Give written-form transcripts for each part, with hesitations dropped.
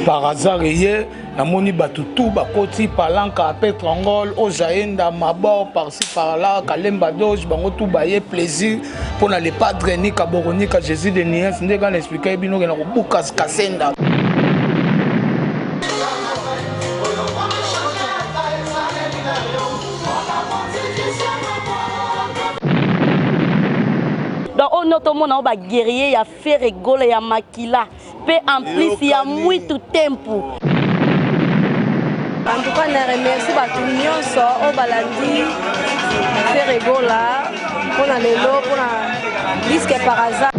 par hasard hier namoni batu tout bakoti palanka Petrangol Ozaenda Mabor par-ci par-là Kalemba Doge bango tout baye plaisir pour les padres ni Kaboroni ka Jésus de Niens ndeka expliquer bino na kobuka kasenda. Donc on a tout le monde a guerrier, il y a fait rigoler, il y a maquilla, en plus il y a muito tempo. En tout cas, je remercie tout le monde au balandi, fait rigoler, pour aller là, pour disque par hasard.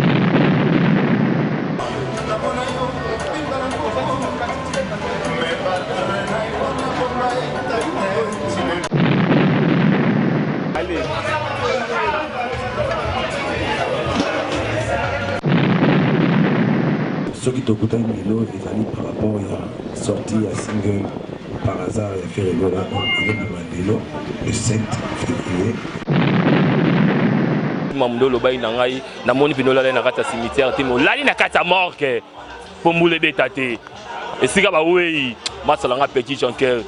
Ce qui te coûte un vélo, les amis, par rapport à la sortie à single par hasard, il a fait le vélo le 7 février. Mamdo lobai nangai na moni pinola na kata cimetière timo lali na kata morgue pour moule betate et sika ba wei masalanga petit chanteur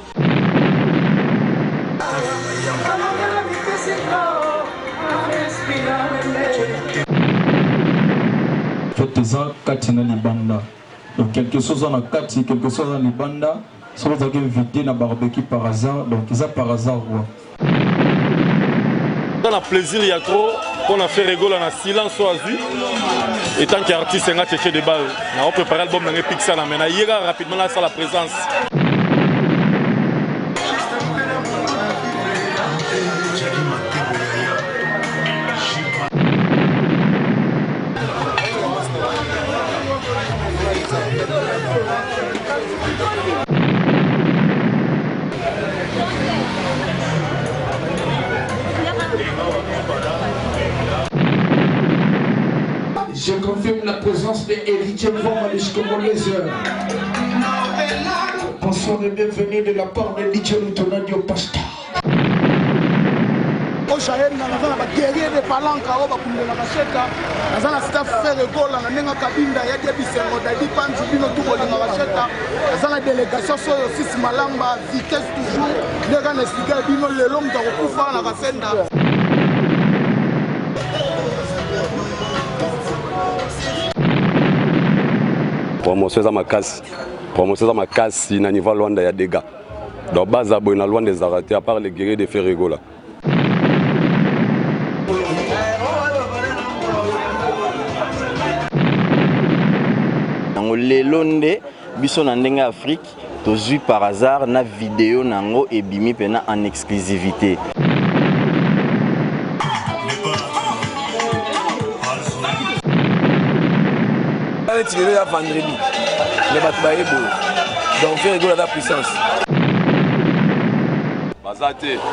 Faites-en katina libanda. Donc quelque chose dans la kati, quelque chose dans libanda. Si vous avez invité na barbecue par hasard, donc ça par hasard quoi. On a plaisir, il y a trop. On a fait rigoler en silence au azur. Et tant qu'artiste, on a cherché des balles. On a préparé l'album dans les Pixar. Mais on a hier rapidement là sur la présence. Je confirme la présence d'Héritier Voma jusqu'au Moléseur. Bonsoir et bienvenue de la part de DJ Lutonadio Pasta. Ozaenda nazana ba guerrier de palanka oba kundela kasheka nazana staff faire gola na nenga kabinda ya dia bisengo dadi panzi bino tout bolinga kasheka nazana délégation soyo six malamba vitesse toujours ndeka na expliquer bino lelo mtako kufa na kasenda. Promotion za makasi na niveau Luanda ya dégâts. Donc baza boy na Luanda des arrêtés à part les guerriers de Ferrego là. Nango lelonde biso na ndenga Afrique tozui par hasard na vidéo nango ebimi pena en exclusivité. Tu es vendredi, les batailles donc faire rigoler la puissance.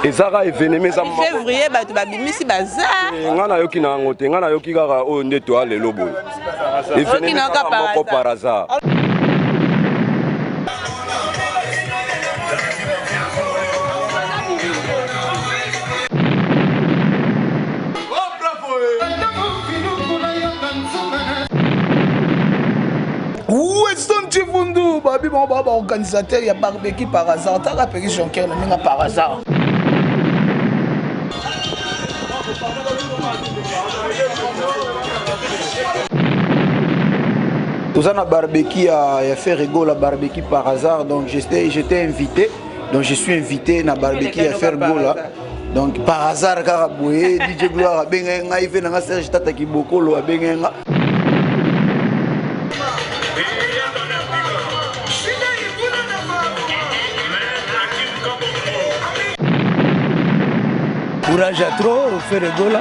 Et ça va événement ça. Février, tu vas bimisi bazar. Ngana yoki na ngote, ngana yoki kaka o ndeto ale lobo. Événement par hasard. Babi bon baba organisateur ya barbecue par hasard ta rappelé Jonker na minga par hasard. Tout ça na barbecue a fait rigoler barbecue par hasard donc j'étais invité donc je suis invité na barbecue à faire gola donc par hasard karaboué DJ Gloire benga ngai ve na Serge Tata Kibokolo benga. Courage à trop, faire rigoler.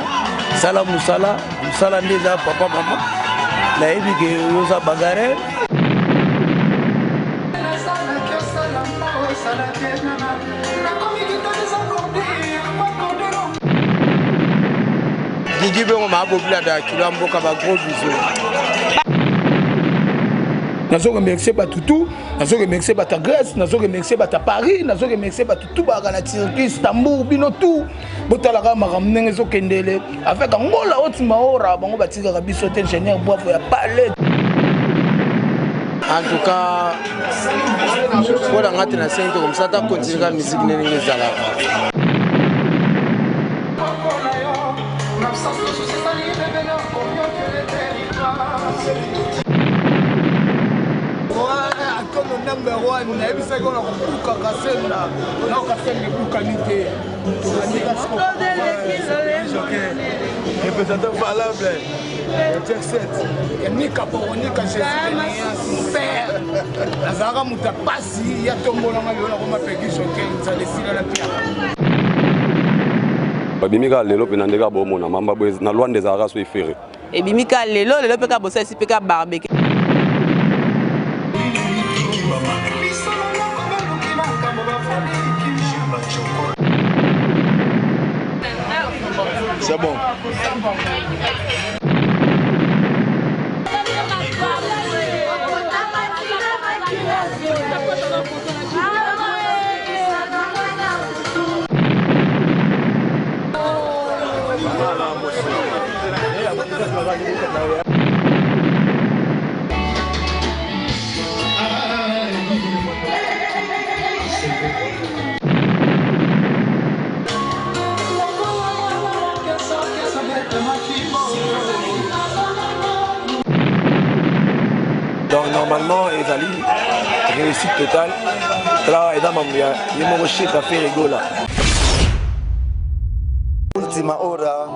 Salam Moussala, Moussala déjà papa maman. La ébi que yosa bagarre. Didi ben on m'a beaucoup là, tu l'as beaucoup avec gros bisous. Nazo remercier Batutu, nazo remercier Bata Grèce, nazo remercier Bata Paris, nazo remercier Batutu Bagana Turquie, Istanbul, bino tout. Botalaka maramnenge zo kendele avec Angola otima ora bango batika biso te ingénieur bois ya palais. En tout cas, pour la ngati na 5 comme ça, tu continues la musique n'est pas number 1 na ebisa ko na kubuka kasenda na kasenda kubuka nite représentant valable check set yanika poronika super azaka muta pasi ya tombola ngalo na mapekisho kenza lesila la pia babimika lelo pe ndeka bomona mamba boys na Lwanda ezaka so ifere ebimika lelo pe ka bosa si pe ka barbecue. C'est bon. Donc normalement, ils allaient réussite totale. Là, et dans ma mouille, ils m'ont rejeté à faire rigola. Ultima hora,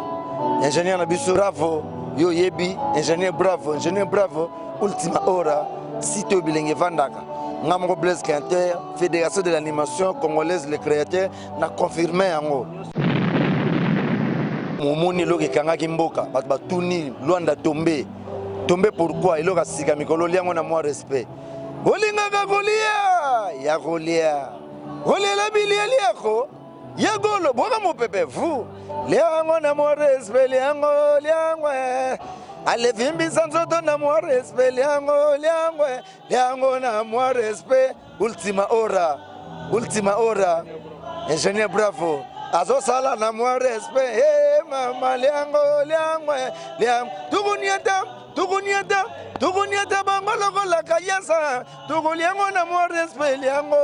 ingénieur Nabiso bravo, yo yebi, ingénieur bravo, ultima hora, site bilingue Vandaka. Namro Blaise Quinter, Fédération de l'animation congolaise, les créateurs, n'a confirmé en haut. Momoni loki kanga kimboka, batuni Lwanda tombé. Tombé pourquoi? Il a sika mikolo liango na moi respect. Bolinga ka kolia, ya kolia. Kolela bilia liako. Ya golo boka mo pepe vous. Liango na moi respect liango. Ale vimbi sanzoto na moi respect liango na moi respect. Ultima hora. Ingénieur bravo. Azo sala na moi respect. Hey mama liango. Tukunyata bangolo la kayasa. Tukuliango na moi respect liango.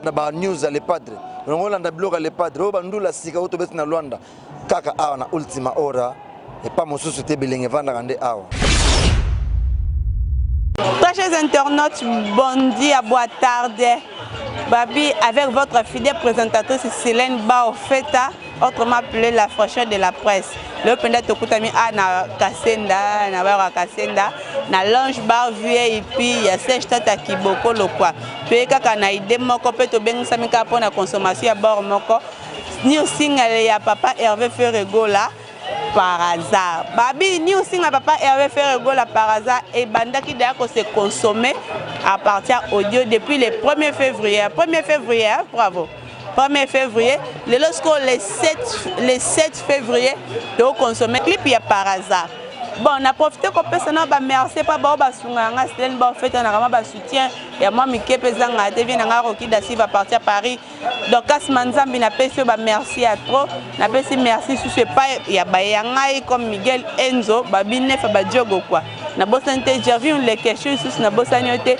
Na ba news les padres. Ngolanda bloga les padres. Obandula sika autobus na Lwanda. Kaka awa na ultima hora. Et pas mon société bilingue vanda rande awa. Très chers internautes, bon dia, boa tarde. Babi, avec votre fidèle présentatrice Célène Baofeta, autrement appelée la fraîcheur de la presse. Le pendant Tokutami a na Kasenda, na Bara Kasenda, na Lounge Bar VIP, il y a 16 tata Kiboko le quoi. Puis kaka na idée moko pe to bengi samika pour la consommation à bord moko. Ni aussi il y a papa Hervé Ferregola par hasard. Babi ni aussi papa Hervé Ferregola par hasard et banda qui d'ailleurs se consommer à partir audio depuis le 1er février. 1er février, bravo. 1er février, le 7 février, de consommer clip il y a par hasard. Bon, on a profité qu'on peut s'en avoir merci pas bon basunganga c'est une bonne fête on a vraiment soutien et moi Mickey pesanga devient un Rocky Dassi va partir à Paris donc Kasmanzambi n'a pas ba merci à trop n'a pas merci sur ce pas il y a bayangai comme Miguel Enzo babine fa ba diogo quoi na bosante j'ai les questions sur na bosanyote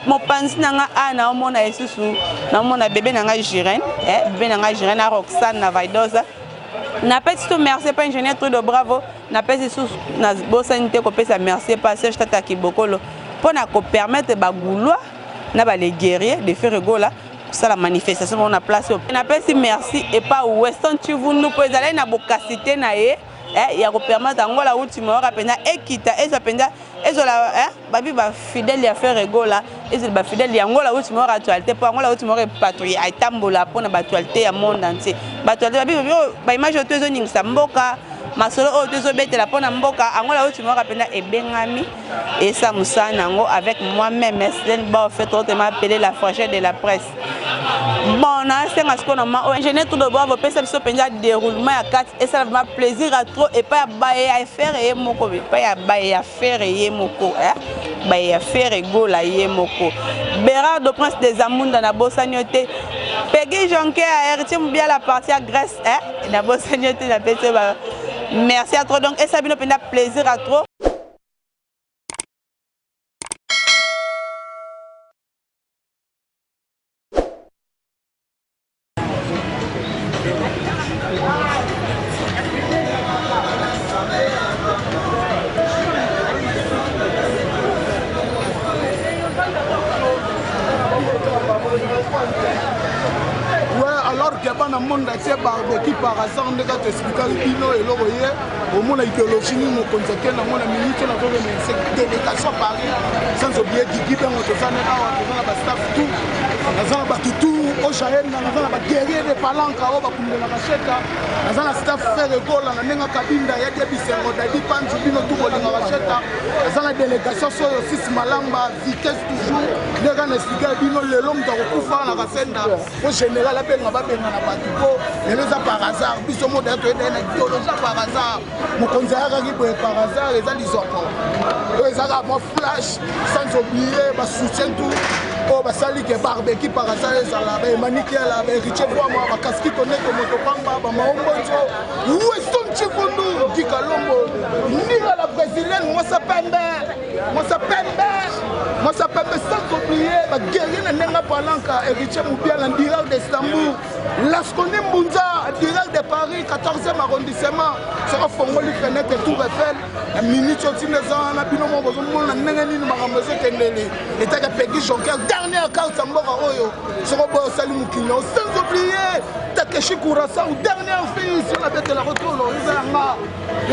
mon panzi nanga ana omona esusu na mona bébé nanga Jirène bébé nanga Jirène na Roxane na Vaidosa. Na petit tout merci pas ingénieur tout de bravo na petit sous na bosanité ko pesa merci pas Serge Tata Kibokolo pour na ko permettre ba goulois na ba les guerriers de faire rigola ça la manifestation on a placé na petit merci et pas Weston tu vous nous pouvez aller na bokasité na ye il y a ko permettre ngola ultimo ora penda ekita eza penda ezola babi ba fidèle ya faire rigola ezola ba fidèle ya ngola ultimo ora actualité pour ngola ultimo ora patrouille ay tambola pour na ba actualité ya monde entier ba actualité ba image to ezo ningisa mboka masolo o tezo betela pour na mboka angola ultimo ora penda ebengami et ça musana ngo avec moi-même Célène Baofeta autrement appelé la fraîcheur de la presse. Bon, on a ce qu'on a ingénieur tout de bravo, ça se penja déroulement à 4 et ça m'a plaisir à trop et pas à faire et moko, pas à faire et moko, à faire et go la yemoko. Bérard de Prince des Amoun dans la Bossagnoté, Peggy Jonquet a hérité bien la partie à Grèce, la Bossagnoté, la pété. Merci à trop donc et ça m'a plaisir à trop. alors que bana monde atie barbecue par hasard ndeka t'expliquer bino eloko ye omona idéologie ni mokonzi ake na mona minute na zobe mais délégation Paris sans oublier Guigui bengo tozana awa tozana ba staff tout nazana ba tutu au Sahel nazana ba guerrier de palanka o ba kumela na sheta nazana staff faire gola na nenga kabinda ya dia bisengo dadi panzu bino tout bolinga na sheta nazana délégation so six malamba vitesse toujours ndeka na expliquer bino lelo mtako kufa na kasenda au général abenga babenga na batu ko lelo za par hasard biso moda to eda na idéologie par hasard mokonzi akaki boye par hasard eza lisoko oyo ezaka mwa flash sans oublier basoutien tout oyo basali ke barbecue par hasard ezala baemanikiala baeritie bwama bakaskito ndeko motopamba bamaombonzo weston chikundu dikalombo ninga la brésilienne mwasa pembe sans oublier baguerrier na ndenga palanka eritie mobiala ndiral d'Istanbul laskoni mbunza ndiral de Paris 14e arrondissement soko fongoli fenêtre tour Eiffel na minute otine eza wana bino mo bozomona ndenge nini makambo ezokendele etaka Peggy Jonker dernière carte ya mboka oyo soko boyo osali mokili sans oublier Takeshi Kurasa ou dernière fille sur la bête de la retour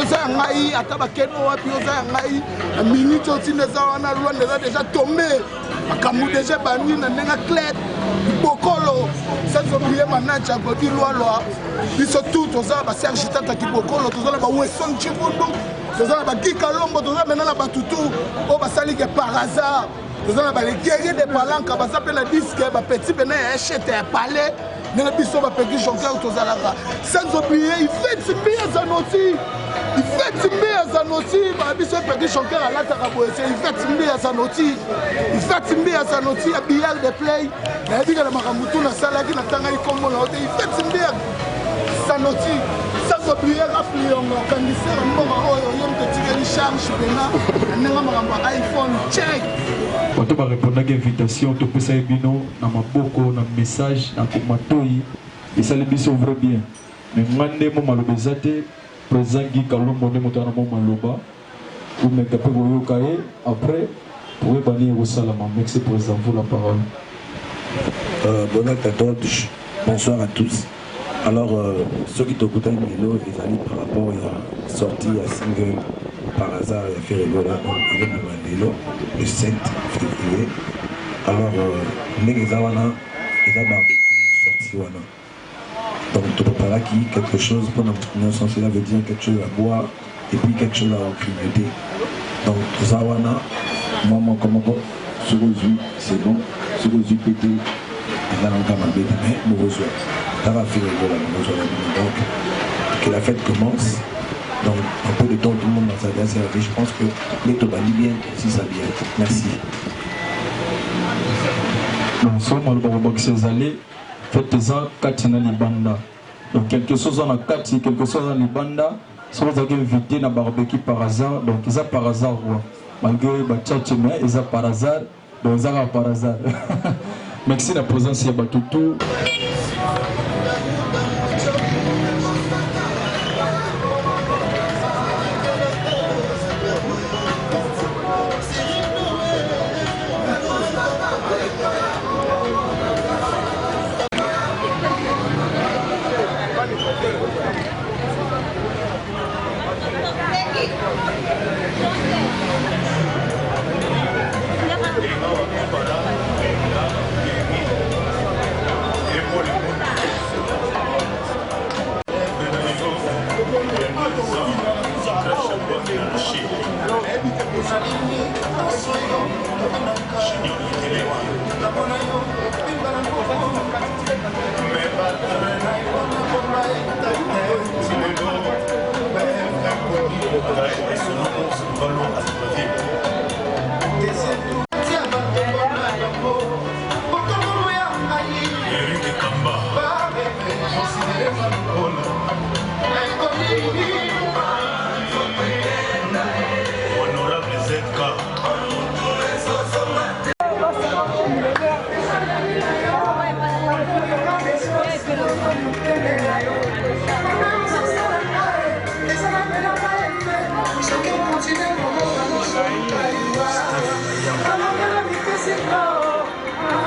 eza ya ngai ata bakeno wapi oza ya ngai na minute otine eza wana Luanda eza déjà tombé makambo déjà bani na ndenga clé Bokolo sans oublier manager Bodi Lwalwa biso tout toza ba Serge Tata Kibokolo toza ba Wesson Chikundu toza ba Kikalombo toza maintenant ba tutu o ba sali ke par hasard toza ba les guerriers de palanka ba s'appelle disque ba petit bena achete ya palais na biso ba Peggy Jonker toza là sans oublier il fait bien Zanoti il fait bien Zanoti ba biso Peggy Jonker à la taraboye il fait bien Zanoti à billard de play na dit que la maramutu na salaki na tanga ikombo na hotel il fait bien Zanoti sans oublier Rafli on candidat mboka oyo yom te tigeli charge bena nenga makambo iPhone check bato barépondaki invitation topesa ye bino na maboko na message na komatoi esali biso vrai bien mais nga nde mo maloba eza te président Guy Kalombo nde moto wana mo maloba omeka mpe koyoka ye après poyebani ekosalama. Merci président, vous la parole. Bon acte à tous, bonsoir à tous. Alors, ceux qui t'ont écouté Milo, ils allaient par rapport à la sortie à single par hasard, il a fait rigoler avec Mandelo le 7 février. Alors, les Zawana, ils ont barbecue sorti Wana. Donc, tu prépares qui quelque chose pour notre sens, cela veut dire quelque chose à boire et puis quelque chose à grignoter. Donc, Zawana, moi, comment c'est bon, ce que j'ai pété, il a encore ma bête, mais nous reçoit. Ça va faire rigoler, nous reçoit. Donc, que la fête commence. Donc, un peu de temps, tout le monde dans sa danse. Je pense que les Tobani bien, si ça vient. Merci. Nous sommes dans le boxe allé. Faites-en Katina Libanda. Donc, quelque chose en a Kati, quelque chose en Libanda. Si vous avez invité dans barbecue par hasard, donc ils ont par hasard. Malgré les tchatchemé, ils ont par hasard. Donc, ils ont par hasard. Merci de la présence de Batoutou.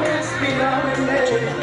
Respirar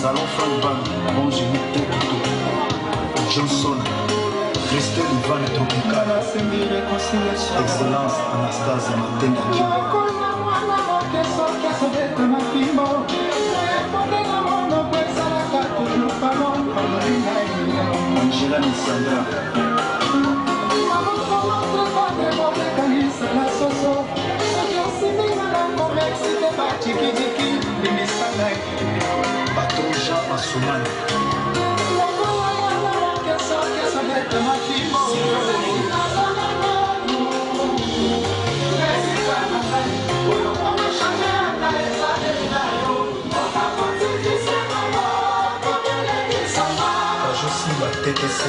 Salon Frank Bonjour, Johnson, Christelle Ivan Tropical, Excellence Anastasia Matenga, Angela Nissandra, Patron Jean Assoumane, Kajossi TTC,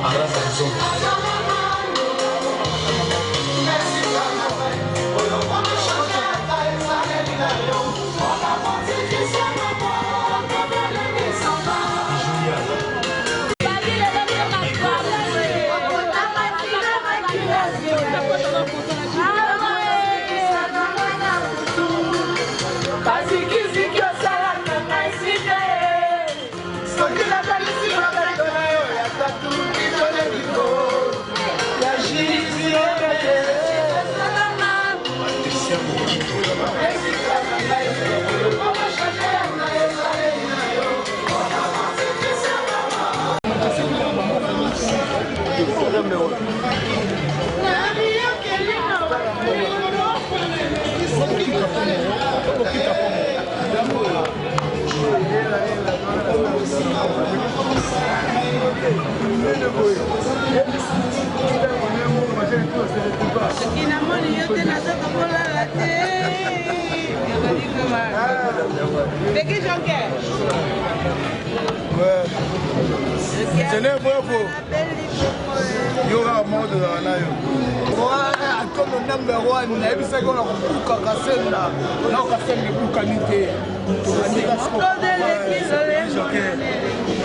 Arabazon.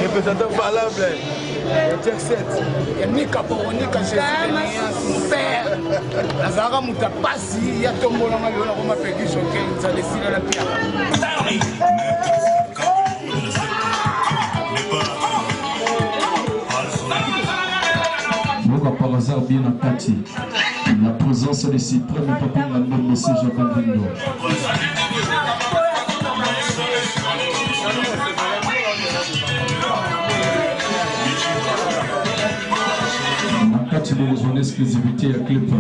Représentant valable, Jack 7, Nika Poronika, Père, Lazara Moutapasi, il y a Tombo dans ma vie, on a fait quelque chose, ça décide la pierre. Par hasard bien à Kati, la présence des suprêmes papiers de l'album de C. Jacques Vindo. Kati de son exclusivité à clip.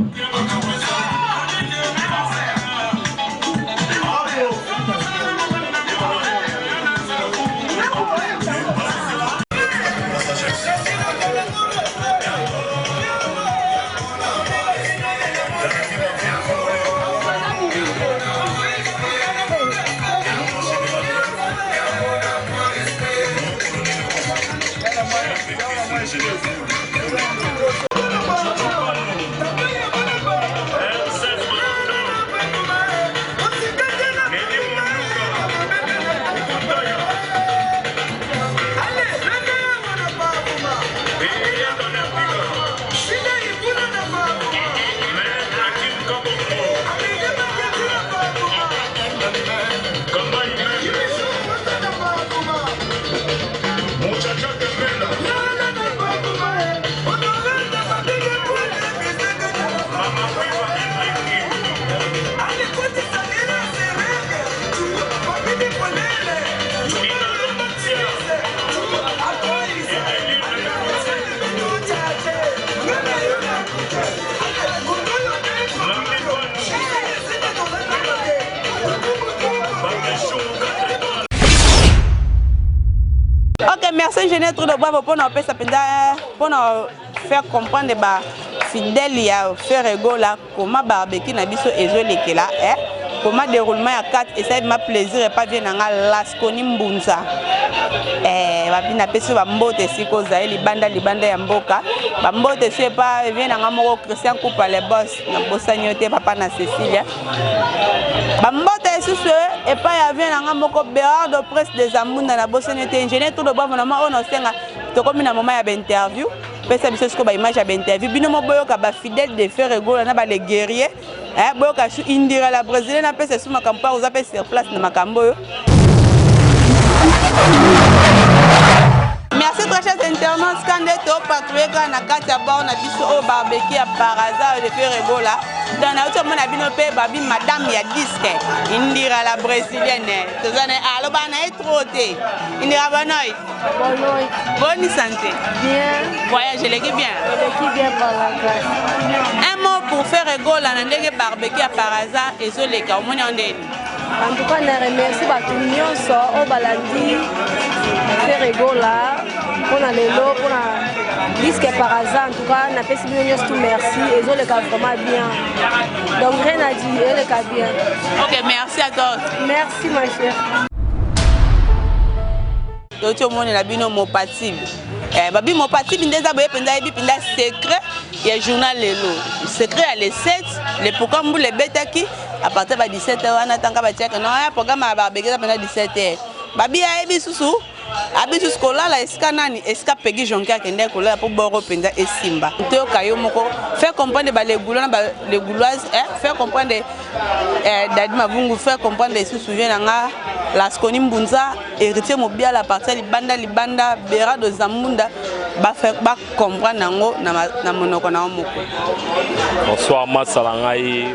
ingénieur trop de bravo pour faire comprendre ba fidèle ya faire rigola comment barbecue na biso ezolekela comment déroulement ya 4 et ça m'a plaisir et pas bien nga Lasconi Mbunza babi na peso ba mbote siko za libanda ya mboka ba mbote c'est pas vient nga moko Christian Coupa les boss na bosanyote papa na Cécilia ba mbote susu et pas ya vient nga moko Bérard de presse des Amunda na bosanyote ingénieur tout de bravo na ma ono senga to comme na moment ya interview pesa biso siko ba image ya interview bino mo boyoka ba fidèle de faire rigola na ba les guerriers boyoka su indira la brésilienne na pesa su makampo oza pe sur place na makambo yo. Merci très chers internautes quand to patrouiller na kata ba na biso au barbecue à par hasard de faire rigola dans na auto mona bino pe babi madame ya disque indira la brésilienne tozane alo bana etroté indira bonoy bonne santé bien voyage leki bien par la grâce un mot pour faire rigola na ndenge barbecue à par hasard ezoleka au mona ndeni en tout cas na remercie bato nyonso o balandi faire rigola pour lelo pour disque par hasard en tout cas na pesi bino nyonso tout merci ezoleka vraiment bien donc rien à dire eleka bien. Ok, merci à toi. Merci ma chère. Tout le monde est bino mopatib. Babi mopatib ndeza boye penda ebi penda secret ya journal lelo. Secret à les 7 les programmes les betaki à partir de 17h on attend ka ba check non ya programme à barbecue pendant 17h. Babi ya ebi susu abisu skola la eska nani eska pegi jonka kende kola pour boro penda esimba to kayo moko faire comprendre ba les goulois ba les gouloises faire comprendre Dadi Mavungu faire comprendre se souvient nga Lasconi Mbunza héritier mobile à partir libanda Bérard de Zamunda ba faire ba comprendre nango na monoko na moko. Bonsoir masalangai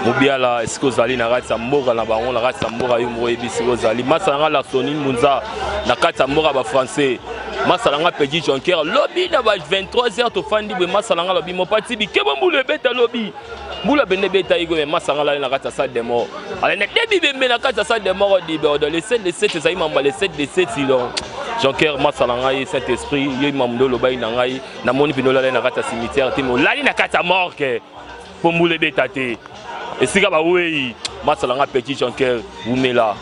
Mobiala est-ce que Zali na rata mboga na bango la rata mboga yo mo ebisi Zali masalanga Lasconi Mbunza na kata mboga ba français masalanga Petit Jonker lobby na ba 23h to fandi be masalanga lobby mo pati bi kebo mbule beta lobby mbula bende beta igo me masalanga na kata salle de mort ale ne debi bembe na kata salle de mort di be le 7 de 7 ça imamba le 7 de 7 donc Jonker masalanga yi cet esprit yo mamdo lobai na ngai na moni pinola na kata cimetière timo lali na kata mort ke po mbule beta te et si ba oui masalanga Petit Jonker Boumela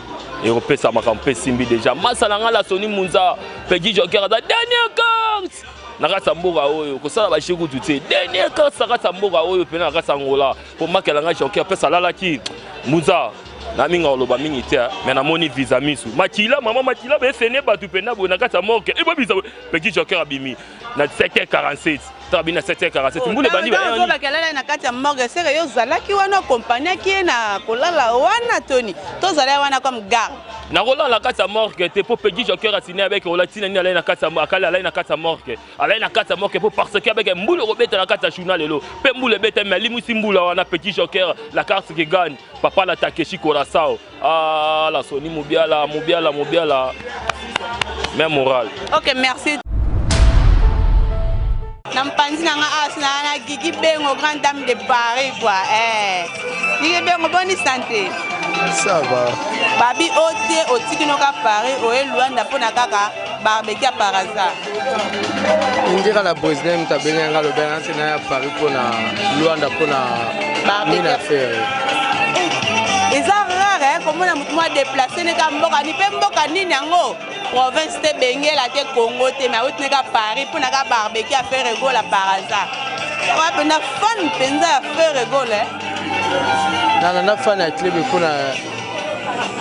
européen ça m'a campé simbi déjà masalanga Lasconi Mbunza Petit Jonker da dernière carte na kata mboga oyo ko sala ba shiku tuté dernière carte sa kata mboga oyo pena kata ngola pour makelanga Jonker pesa lala ki Mbunza na minga oloba mingi te mais na moni visa misu makila mama makila be fene batu pena bo na kata morke e bo visa Petit Jonker abimi na 7h47 tabina 7h47 mbule bandi ba yo ba kelala na kati ya morgue sere yo zalaki wana compagnie ki na kolala wana Tony to zala wana comme garde na kolala la kati ya morgue te pour Petit Jonker signé avec Olatina ni ala na kati ya akala ala na kati ya morgue ala na kati ya morgue pour parce que avec mbule robeta na kati ya journal lelo pe mbule beta mais limusi mbula wana Petit Jonker la carte qui gagne papa la Takeshi Korasao ah Lasconi Mobiala même moral. OK merci. Nampanzi nanga asna na Gigi Bengo grande dame de Paris quoi Gigi Bengo bonne santé. Ça va. Babi ote otiki noka Paris oye Luanda pona kaka barbecue par hasard. Indira la présidente tabenga lo benanti na Paris pona Luanda pona mina faire. Eza rare comment na mutu déplacer ne ka mboka ni pe mboka nini yango province te bengela te Congo te mais outi ne ka Paris pour na ka barbecue à faire rigola par hasard. Wa pena fan penza à faire rigola. Na fan à club pona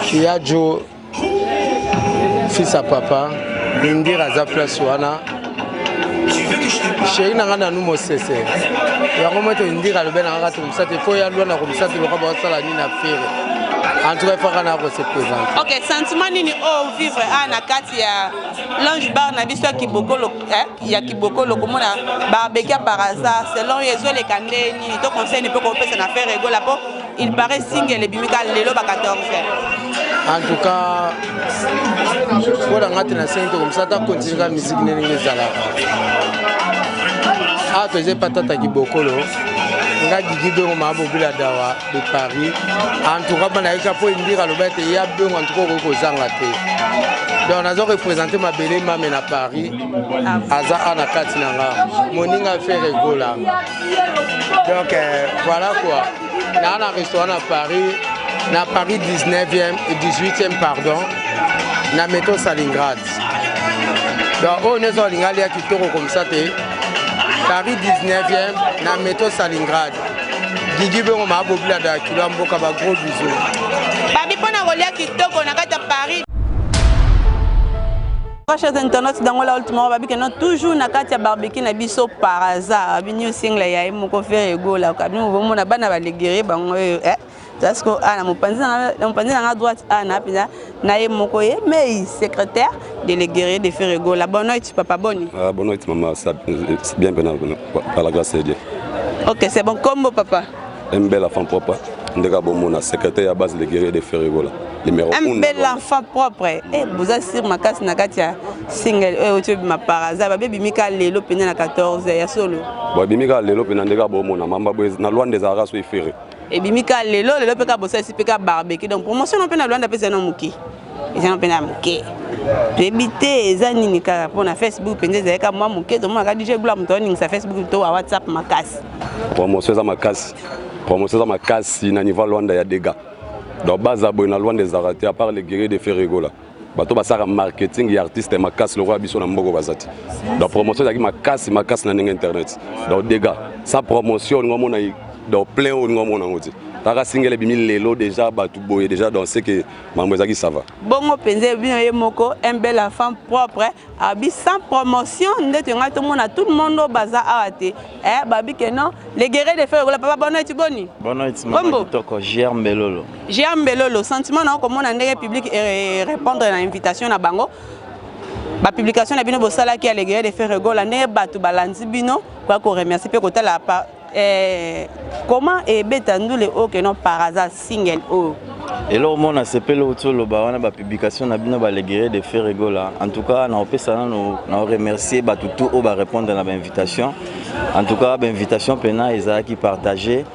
Kiajo fils à papa Indira za place wana chéri na ngana numo sese ya ngometo Indira le bena ngata kumsate fo ya lwana kumsate lo ka ba sala ni na faire. En tout cas, il faut qu'on se présente. Ok, sentiment nini au vivre à na kati ya Lounge Bar na biso ki bokolo ya ki bokolo komona barbecue par hasard selon yezo le kande nini to conseil ne peut qu'on peut na faire rigola po il paraît single bimika lelo ba 14h. En tout cas, pour la ngati na 5 comme ça ta continuer la musique nini ngezala. Ah, tu es patata ki bokolo. nga Guigui Bengo Mabobila Dawa de Paris. En tout cas, on a eu qu'à dire le bête, il y a Bengo en tout cas au Zangate. Donc, on a représenté ma belle maman à Paris. Aza Anakati Nanga. Moninga fait rigola. Donc, voilà quoi. Là, on a un restaurant à Paris. Na Paris 19e et 18e, pardon. Na métro Stalingrad. Donc, on est en ligne à Kitoko comme ça. Paris 19e, na métro Stalingrad. Guigui Bengo Mabobila Dawa Kilambo Kaba gros bisous. Babi pona rolia Kitoko na kata Paris. Chers internautes, dans la ultime babi que non toujours na kati ya barbecue na biso par hasard. Abini single ya moko faire gola kabini vomo na bana balegere bango parce que ana mopanzi na droite ana pina na ye moko ye mais secrétaire délégué de faire gola. Bonne nuit papa Boni. Bonne nuit maman, c'est bien par la grâce de Dieu. OK, c'est bon combo papa. Un bel enfant propre. Ndeka bomona secrétaire à base de guerrier de faire gola. Un bel enfant propre. Et vous avez sur ma casse na katia single ma par hasard baby bimika lelo pena na 14 ya solo. Ba bimika lelo pena ndeka bomona mamba boy na loin des arras so ifere. Et bimika lelo peka bossa si peka barbecue donc promotion on pena loin da pesa na muki. Ils ont pena muki. Débité ezani ni ka pour na Facebook pena zeka moi muki to moi ka DJ Gloire mtoni sa Facebook to WhatsApp ma casse. Promotion za makasi. Promotion za makasi na niveau loin ya dégâts. Donc base aboy na loin des arrêtés à part les guerriers de Ferregola. Bato basara marketing et artiste makasi le roi biso na mboko bazati. Donc promotion zaki makasi na internet. Donc dégâts. Sa promotion ngomona donc plein on ngomona ngoti. Taka single bimi lelo déjà batu boye déjà donc c'est que mamwezaki ça va. Bongo penze bino ye moko un bel enfant propre abi sans promotion ndeto ngato mona tout le monde baza awate babi que non les guerriers de faire papa bonne nuit boni. Bonne nuit maman toko Germbelolo. Germbelolo sentiment na comme on ndenge public répondre à l'invitation na bango. Ba publication na bino bosala ki les guerriers de faire gola ne batu balanzi bino kwa ko remercier pe kota la comment et betandu les o que non par hasard single o. Et là, on a CP la publication de les guerriers de Ferregola. En tout cas, on a remercié tout au répondre à l'invitation. En tout cas, l'invitation pena qui partagé.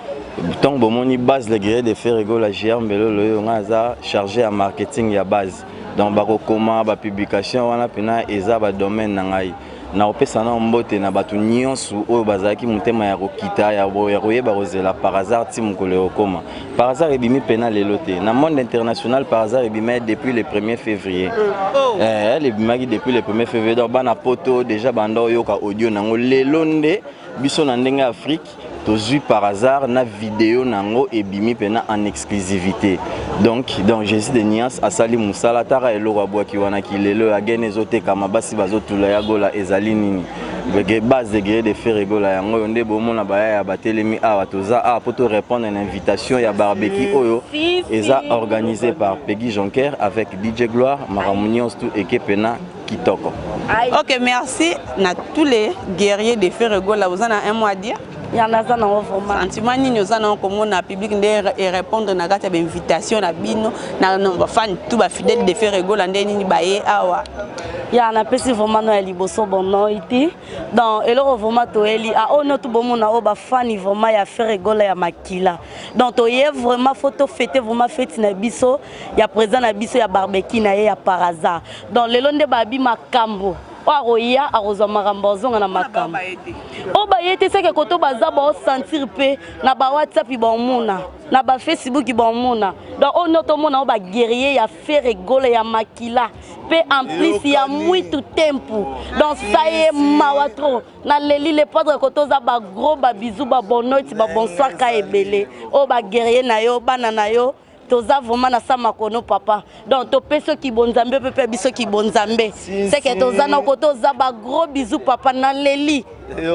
Tant que mon base les guerriers de Ferregola, on a chargé à marketing à base. Donc, comment la publication, on a pena domaine nangai. Na opesa na mbote na batu nyonso oyo bazaki mutema ya rokita ya royeba rozela par hasard ti mukole okoma par hasard ebimi pena lelote na monde international par hasard ebimi depuis le 1er février elle ebimaki depuis le 1er février donc bana poto déjà banda yoka audio nango lelonde biso na ndenge Afrique tozui par hasard na vidéo nango ebimi pena en exclusivité donc Jésus de Nias asali musala tara eloko abwaki wana kilelo agene ezote kama basi bazotula ya gola ezali nini base de guerrier de Ferregola yango nde bomona baya ya batelemi awa toza a poto répondre à l'invitation ya barbecue oyo eza organisé par Peggy Jonker avec DJ Gloire Maramunions tout équipe pena Kitoko. OK, merci na tous les guerriers de Ferregola vous en a un mot à dire. Il y en a vraiment sentiment ni nous en comme na public et répondre na gata invitation na bino na fan tout ba fidèle de Ferregola ndeni baye awa. Il y en a pesi vraiment na liboso bonno iti donc eloko vraiment to eli a ono tout bon na oba fan vraiment ya Ferregola ya makila donc to ye vraiment photo fêter vraiment fête na biso ya présent na biso ya barbecue na ya par hasard donc lelo nde babi makambo Aroya aroza marambozonga na makambo o ba yete seke koto baza ba sentir pe na ba WhatsApp ba mona na ba Facebook ba mona donc on noto mona ba guerrier ya Ferregola ya makila pe en plus ya muito tempo donc ça y est mawatro na leli le padre koto za ba gros ba bisou ba bonne nuit ba bonsoir ka ebele o ba guerrier na yo bana na yo toza vraiment na sama kono papa donc to peso ki bonzambe pepe biso ki bonzambe c'est que toza na koto za ba gros bisous papa na leli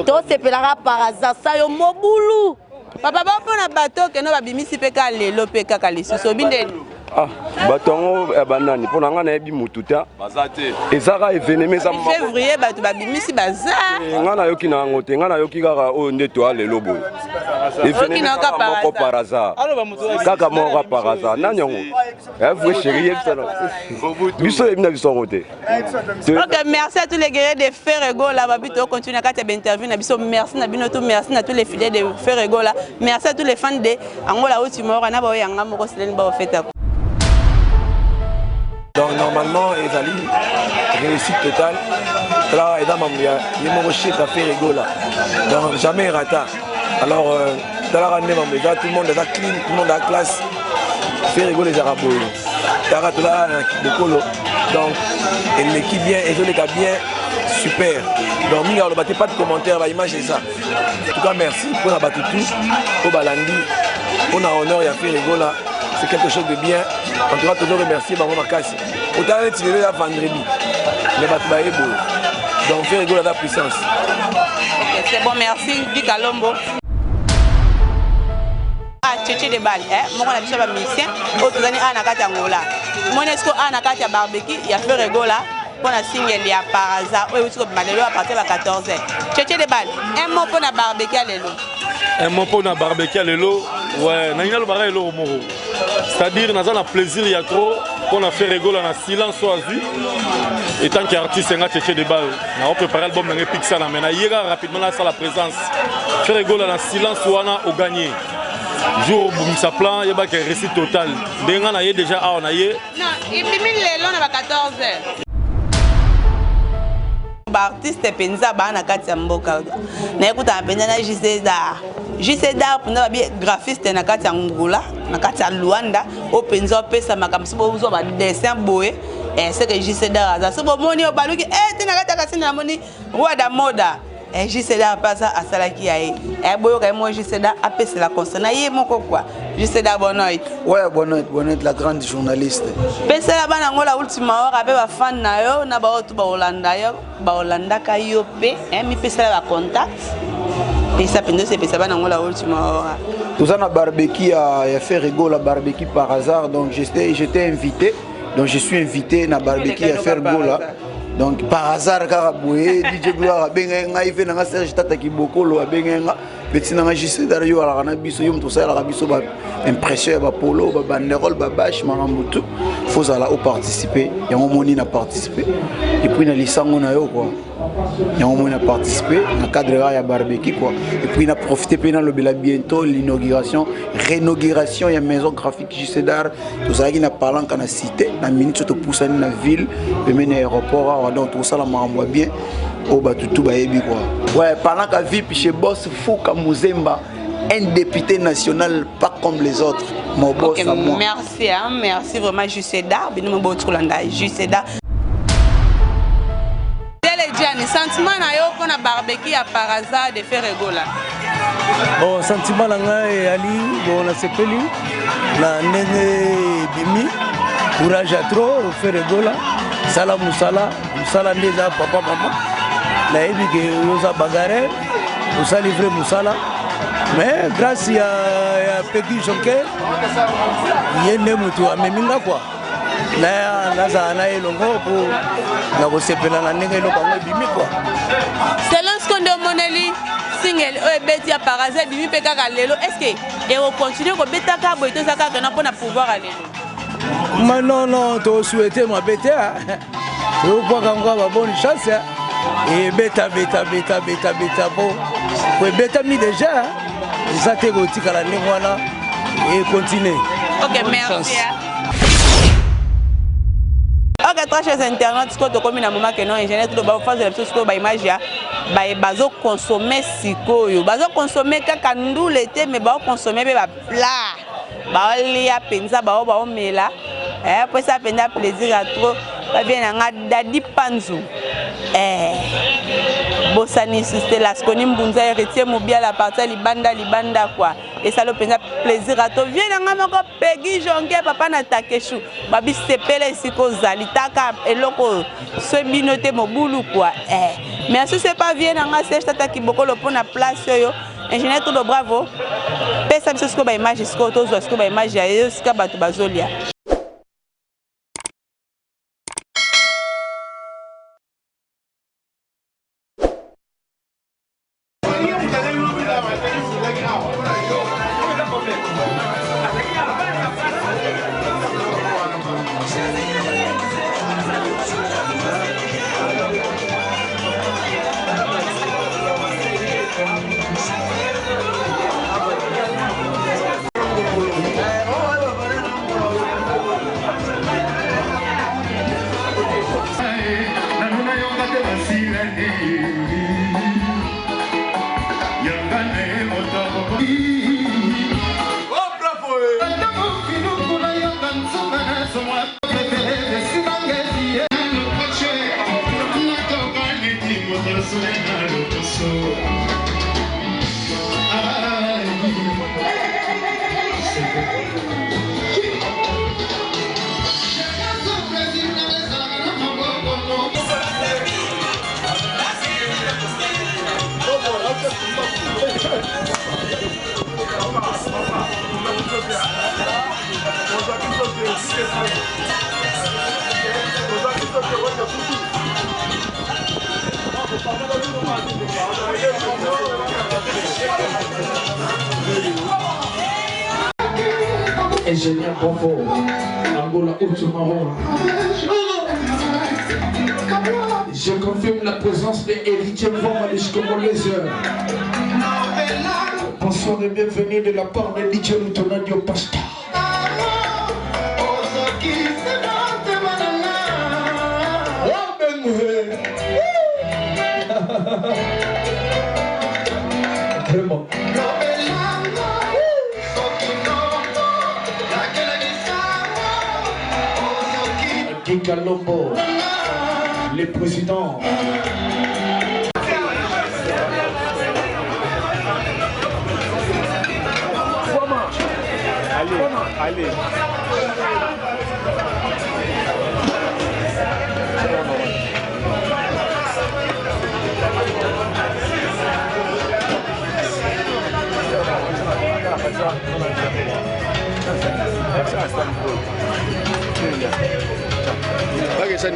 to sepelaka par hasard ça yo mobulu papa ba pona bato ke no ba bimisi pe ka lelo pe kaka lisusu bindeni Ah, batongo banani pour nanga na yebi mututa. Bazate. Ezaka événement ça. Février batu babimisi bazar. Ngana yoki na ngote, ngana yoki kaka o ndeto ale lobo. Événement moko par hasard. Kaka moko par hasard. Nanyongo. Vous chérie ça. Biso ebina biso ngote. OK, merci à tous les guerriers de Ferrego là, babito continue à faire interview na biso. Merci na binoto, merci à tous les fidèles de Ferrego là. Merci à tous les fans de Angola Outimora na ba yanga moko Céline ba feta. Donc normalement, ils allaient réussite totale. Là, et dans ma mouille, il m'a rejeté à Ferrego là. Donc jamais rata. Alors, dans la randonnée, tout le monde est clean, tout le monde est classe. Ferrego les Arabes. Taratula, Bokolo. Donc, l'équipe bien, et les gars bien, super. Donc, il n'y a pas de commentaires, l'image c'est ça. En tout cas, merci pour la battu tout. Au Balandi, on a honneur et à Ferrego là. C'est quelque chose de bien. En tout cas, toujours remercier Bango Makassi. Autant d'être tiré là vendredi. Mais Batoubaye beau. Donc, Ferrego la puissance. Ok, c'est bon, merci. Guy Kalombo. Ah, Tchétché de Bali. Moi, on a dit ça, musicien. Autre année, on a quatre Angola. Moi, est-ce qu'on a quatre barbecue? Il y a Ferrego là. On a signé il y a par hasard. Oui, oui, à partir de 14 h. Tchétché de Bali. Un mot pour la barbecue à l'élo. Un mot pour la barbecue à l'élo. Ouais, le barré l'élo au moro. C'est-à-dire, nous avons un plaisir, il y a trop. On a fait rigoler dans silence au azu. Et tant qu'artiste, on a cherché des balles. On a préparé l'album dans les Pixar. Mais on a hier rapidement là, la présence. Faire rigoler dans silence, on a gagné. Jour où ça plan, il y a un récit total. On a déjà on a eu. Non, il y a 14 h. Artiste penza bana kati ya mboka na ekuta penza na J.C.Dar pona ba graphiste na kati ya Ngula na kati ya Luanda o penza pesa makambo bo uzo ba dessin boye c'est que J.C.Dar aza so bo moni o baluki te na kati ya kasina moni roi da moda J.C.Dar pasa asalaki yae boyo ka mo J.C.Dar apesa la concerne ye moko quoi J.C.Dar Bonoit. Ouais, Bonoit, la grande journaliste. Pesa la bana ngola ultima hora be ba fan na yo na ba otu ba Holanda yo ba Holanda ka yo pe mi pesa la contact. Pesa pendo se pesa bana ngola ultima hora. Tout ça na barbecue à Ferrego la barbecue par hasard donc j'étais invité. Donc je suis invité na barbecue à Ferrego là. Donc par hasard Karaboué DJ Gloire benga ife na Serge Tata Kibokolo benga petit na J.C.Dar yo ala na biso yo mto ça la biso ba impression ba polo ba banderole ba bash marambutu faut ala au participer ya moni na participer et puis na lisango na yo quoi ya moni na participer na cadre ya barbecue quoi et puis na profiter pendant le bientôt l'inauguration réinauguration ya maison graphique J.C.Dar tout ça qui na parlant kana cité na minute to poussa na ville même na aéroport donc tout ça la marambo bien au batutu baebi quoi. Ouais, pendant qu'à vie chez Boss Fouka Mouzemba, un député national pas comme les autres. Mon boss à moi. Merci, hein, merci vraiment J.C.Dar, bino mo Tulanda, J.C.Dar. Gianni, sentiment na yo pour na barbecue à par hasard de Ferrego là. Bon, sentiment na ngai ali bon na sepeli na ndenge bimi courage à trop Ferrego là. Sala musala ndeza papa maman. Na ebi ke yoza bagarre usa livrer musala mais grâce à Peggy Jonke yende mutu ameminga quoi na za na elongo pour na ko sepela na ndenge lo bango bimi quoi selon ce qu'on demoneli single o beti ya parasite bimi pe kaka lelo est-ce que et on continue ko beta ka boito ça kaka na pona pouvoir à lelo mais non to souhaiter moi beta yo kwa kangwa ba bonne chance et beta bon ouais beta mi déjà ça te gotika la ngwana et continuer. OK, merci. OK, très chers internautes, ce que tu commis na moment que non ingénieur tout ba face de la chose que ba image ya ba bazo consommer sikoyo bazo consommer kaka ndule te mais ba consommer ba plat ba lia penza ba mela pour ça penda plaisir à trop ba bien nga Dadi Panzu Bossani c'était la skoni mbunza héritier mobile la partie libanda quoi et ça le plaisir à toi viens nga moko Peggy Jonke papa na Takeshu babi sepele siko zali taka eloko ce binote mobulu quoi mais si c'est pas viens nga Serge Tata Kibokolo pour na place yo ingénieur tout bravo pesa biso siko ba image siko tozo siko ba image ya yo sika bato bazolia Ingénieur Bonfort, Angola Haute-Marron. Je confirme la présence des héritiers formalistes congolaises. Bonsoir et bienvenue de la part de DJ Lutonadio Pasta. Vraiment. Kalombo, les présidents. Allez. Oke, Sen.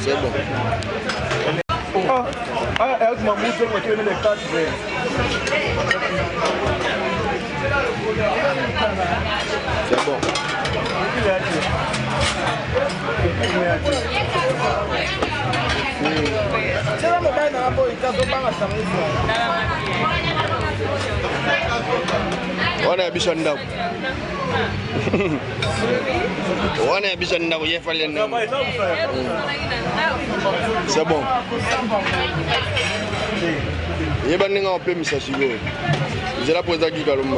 C'est bon. Avec ma mousse, je vais les 4 verres. C'est bon. Wana bisha ndako. Wana bisha ndako yefale ndako. C'est bon. Yeba ninga ope misashigo. Nzela poza kikalomba.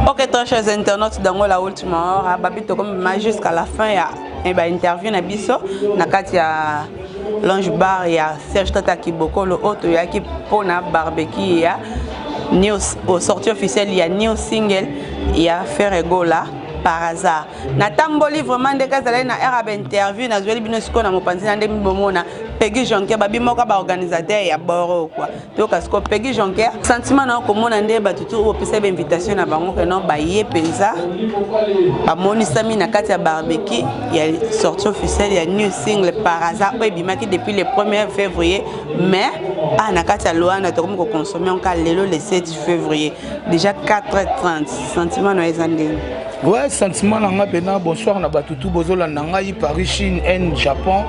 Ok, très chers internautes d'Angola Ultima Hora, babito comme jusqu'à la fin ya interview na biso na kati ya Lounge Bar ya Serge Tata Kiboko le autre ya ki pona barbecue ya news au sortie officielle il y a new single il y a Ferregola par hasard. Natamboli vraiment de kazala na RAB interview na zweli bino siko na mopanzi na ndemi bomona Peggy Jonker babi moka ba organisateur ya boro quoi. Donc parce que Peggy Jonker sentiment na komona nde batutu opesa ba invitation na bango que non ba ye penza ba moni sami na kati ya barbecue il y a sortie officielle il y a new single par hasard ba bimaki depuis le 1er février mais na kati ya Loana to comme ko consommer en cas lelo le 7 février déjà 4h30 sentiment na ezandeni. Ouais, sentiment nanga pena bonsoir na batutu bozola nanga Paris Chine N Japon.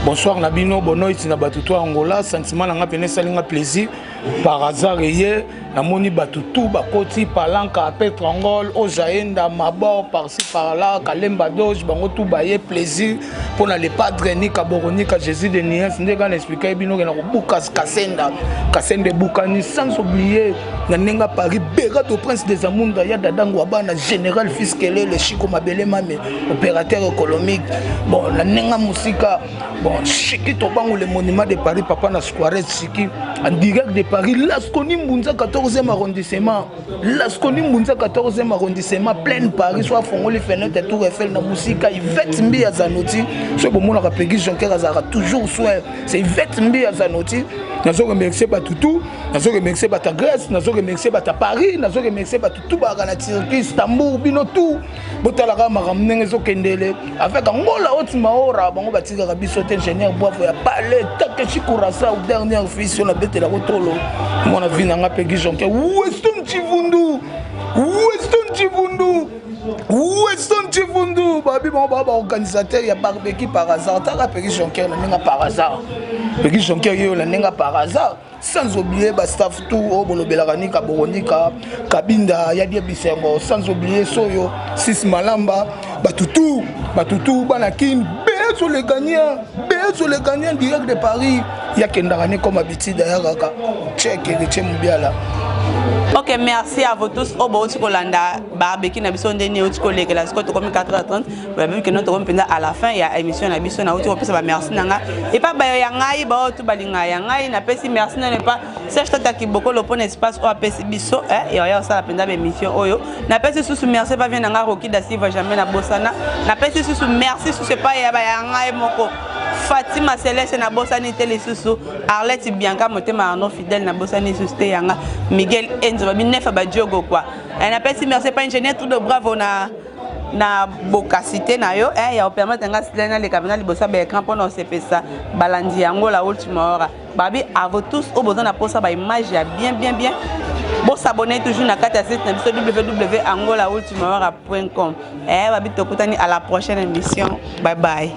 Bonsoir Nabino Bonoïti na batutu Angola, sentiment nanga pena salinga plaisir par hasard hier na moni batutu bakoti palanka Petrangol Ozaenda Mabor par-ci par-là Kalemba Doge bango tout baye plaisir pour na les padres ni Kaboroni ka Jésus de Niens ndeka na expliquer bino na buka Kasenda Bukani sans oublier na nenga Paris Berato Prince des Amunda ya dadango abana général Fiskele le Chico Mabele Mame opérateur économique bon na nenga musika bon Chiki Tobango le monument de Paris papa na Square Chiki en direct de Paris Lasconi Mbunza 14e arrondissement Lasconi Mbunza 14e arrondissement plein Paris soit fongo les fenêtres Tour Eiffel na musika Yvette Mbi ya Zanoti so bomona ka Peggy Jonker azara toujours soin c'est Yvette Mbi ya Zanoti nazo remercier batutu nazo remercier bata Grèce nazo remercier bata Paris nazo remercier batutu baka na Turquie Istanbul bino tout botalaka makambo ndenge ezokendele avec Angola otimaora bango batikaka biso te ingénieur Boavo ya Palais Takeshi Kurasa ou dernière fils on a betela kotolo mona vina nga pegi jonke Weston Chivundu babi bon baba organisateur ya barbecue par hasard taka pegi jonke na ninga par hasard pegi jonke yo na ninga par hasard sans oublier ba staff tout au bolobelaka nika boronika kabinda ya dia bisengo sans oublier soyo sis malamba batutu banakin beso les gagnants direct de Paris ya kendakane comme habitude ya kaka check et mubiala. Ok, merci à vous tous. Au bout de Landa, barbecue, na biso ndeni au collègue la Scott comme 4h30. Vous avez vu que notre homme à la fin il y a émission na biso na auto ça va merci nanga. Et pas ba ya ngai ba tout balinga ya ngai na pesi merci na pas. Serge Tata ki boko le pon espace au pesi biso et ya ça la penda émission oyo. Na pesi sous merci pas vient nanga Roki da Silva jamais na bosana. Na pesi sous merci sous c'est pas ya ba ya ngai moko. Fatima Céleste na bosani tele susu Arlette Bianca motema Arnaud fidèle na bosani susu yanga Miguel Enzo ba binefa ba Diogo quoi na pesi merci pas ingénieur tout de bravo na bokasité na yo ya permettre nga silena le cabinet libosa ba écran pour nous sepesa balandi yango la ultima hora babi à vous tous au besoin na posa ba image ya bien bon s'abonner toujours na carte site na www.angolaultimahora.com babi tokutani à la prochaine émission bye bye.